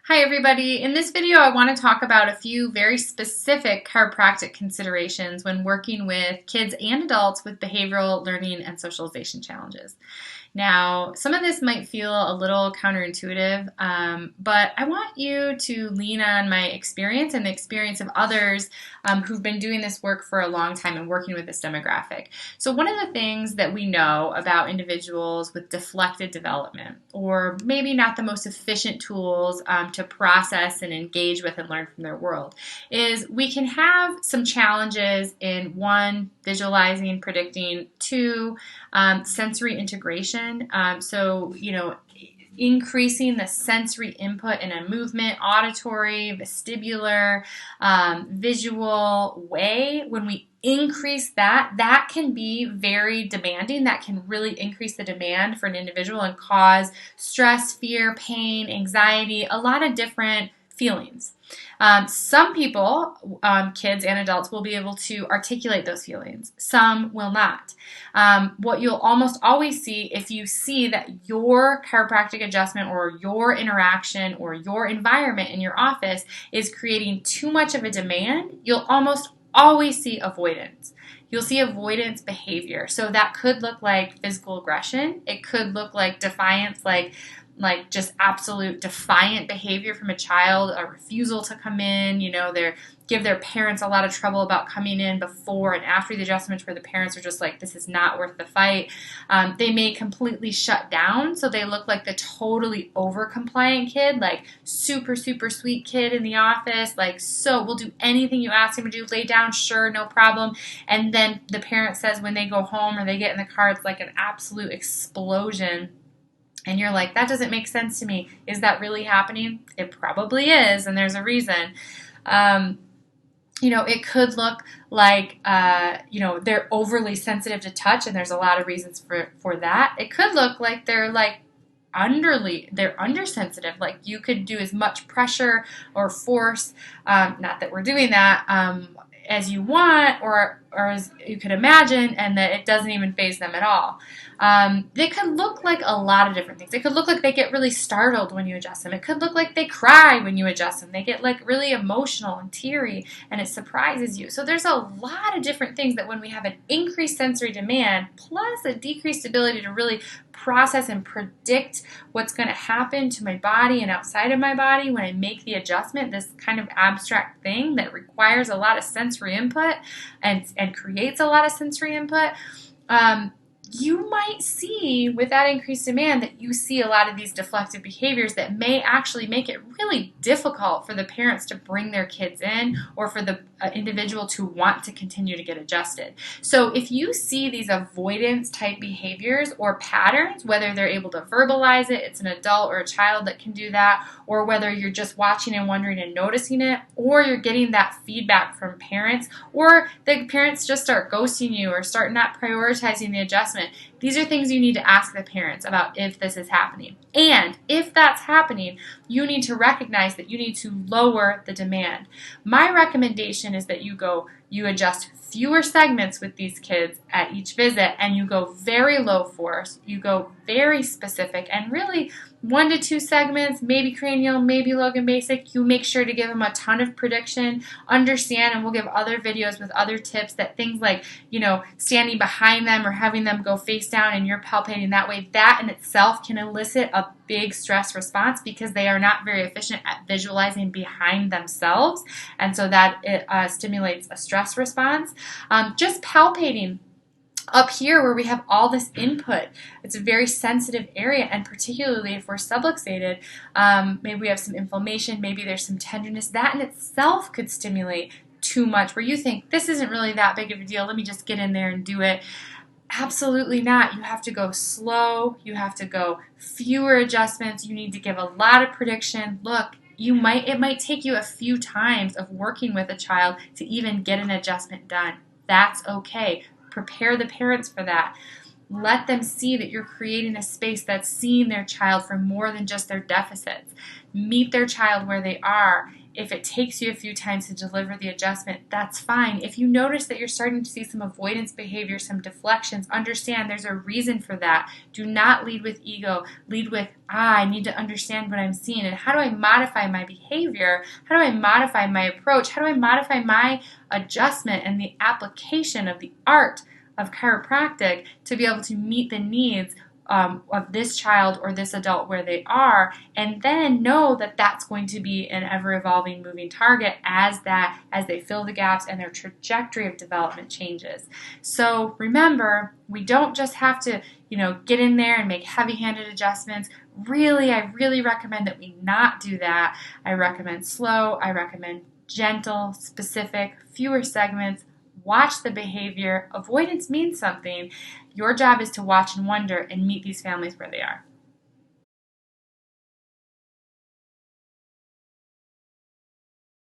Hi everybody. In this video I want to talk about a few very specific chiropractic considerations when working with kids and adults with behavioral learning and socialization challenges. Now, some of this might feel a little counterintuitive, but I want you to lean on my experience and the experience of others who've been doing this work for a long time and working with this demographic. So one of the things that we know about individuals with deflected development, or maybe not the most efficient tools to process and engage with and learn from their world, is we can have some challenges in one, visualizing, predicting, two, sensory integration. Increasing the sensory input in a movement, auditory, vestibular, visual way. When we increase that, that can be very demanding. That can really increase the demand for an individual and cause stress, fear, pain, anxiety, a lot of different feelings. Some people, kids and adults, will be able to articulate those feelings. Some will not. What you'll almost always see, if you see that your chiropractic adjustment or your interaction or your environment in your office is creating too much of a demand, you'll almost always see avoidance. You'll see avoidance behavior. So that could look like physical aggression. It could look like defiance, like just absolute defiant behavior from a child, a refusal to come in. They give their parents a lot of trouble about coming in before and after the adjustments, where the parents are just like, this is not worth the fight. They may completely shut down, so they look like the totally over-compliant kid, like super, super sweet kid in the office, like, so we'll do anything you ask him to do, lay down, sure, no problem. And then the parent says when they go home or they get in the car, it's like an absolute explosion. And you're like, that doesn't make sense to me. Is that really happening? It probably is, and there's a reason. It could look like, they're overly sensitive to touch, and there's a lot of reasons for that. It could look like they're undersensitive. Like you could do as much pressure or force, not that we're doing that, as you want or as you could imagine, and that it doesn't even faze them at all. They could look like a lot of different things. It could look like they get really startled when you adjust them. It could look like they cry when you adjust them. They get like really emotional and teary, and it surprises you. So there's a lot of different things that when we have an increased sensory demand plus a decreased ability to really process and predict what's going to happen to my body and outside of my body when I make the adjustment, this kind of abstract thing that requires a lot of sensory input and creates a lot of sensory input, you might see with that increased demand that you see a lot of these deflective behaviors that may actually make it really difficult for the parents to bring their kids in or for the individual to want to continue to get adjusted. So if you see these avoidance type behaviors or patterns, whether they're able to verbalize it, it's an adult or a child that can do that, or whether you're just watching and wondering and noticing it, or you're getting that feedback from parents, or the parents just start ghosting you or start not prioritizing the adjustment, these are things you need to ask the parents about if this is happening. And if that's happening, you need to recognize that you need to lower the demand. My recommendation is that you adjust fewer segments with these kids at each visit, and you go very low force, you go very specific, and really 1 to 2 segments, maybe cranial, maybe Logan basic. You make sure to give them a ton of prediction, understand, and we'll give other videos with other tips that things like, standing behind them or having them go face down and you're palpating that way, that in itself can elicit a big stress response because they are not very efficient at visualizing behind themselves, and so that it stimulates a stress response. Just palpating up here where we have all this input, it's a very sensitive area, and particularly if we're subluxated, maybe we have some inflammation, maybe there's some tenderness, that in itself could stimulate too much where you think this isn't really that big of a deal, let me just get in there and do it. Absolutely not. You have to go slow. You have to go fewer adjustments. You need to give a lot of prediction. Look, it might take you a few times of working with a child to even get an adjustment done. That's okay. Prepare the parents for that. Let them see that you're creating a space that's seeing their child for more than just their deficits. Meet their child where they are if it takes you a few times to deliver the adjustment, that's fine. If you notice that you're starting to see some avoidance behavior, some deflections, understand there's a reason for that. Do not lead with ego. Lead with, I need to understand what I'm seeing, and how do I modify my behavior? How do I modify my approach? How do I modify my adjustment and the application of the art of chiropractic to be able to meet the needs of this child or this adult where they are, and then know that that's going to be an ever-evolving moving target as they fill the gaps and their trajectory of development changes. So remember, we don't just have to get in there and make heavy-handed adjustments. I really recommend that we not do that. I recommend slow. I recommend gentle, specific, fewer segments. Watch the behavior. Avoidance means something. Your job is to watch and wonder and meet these families where they are.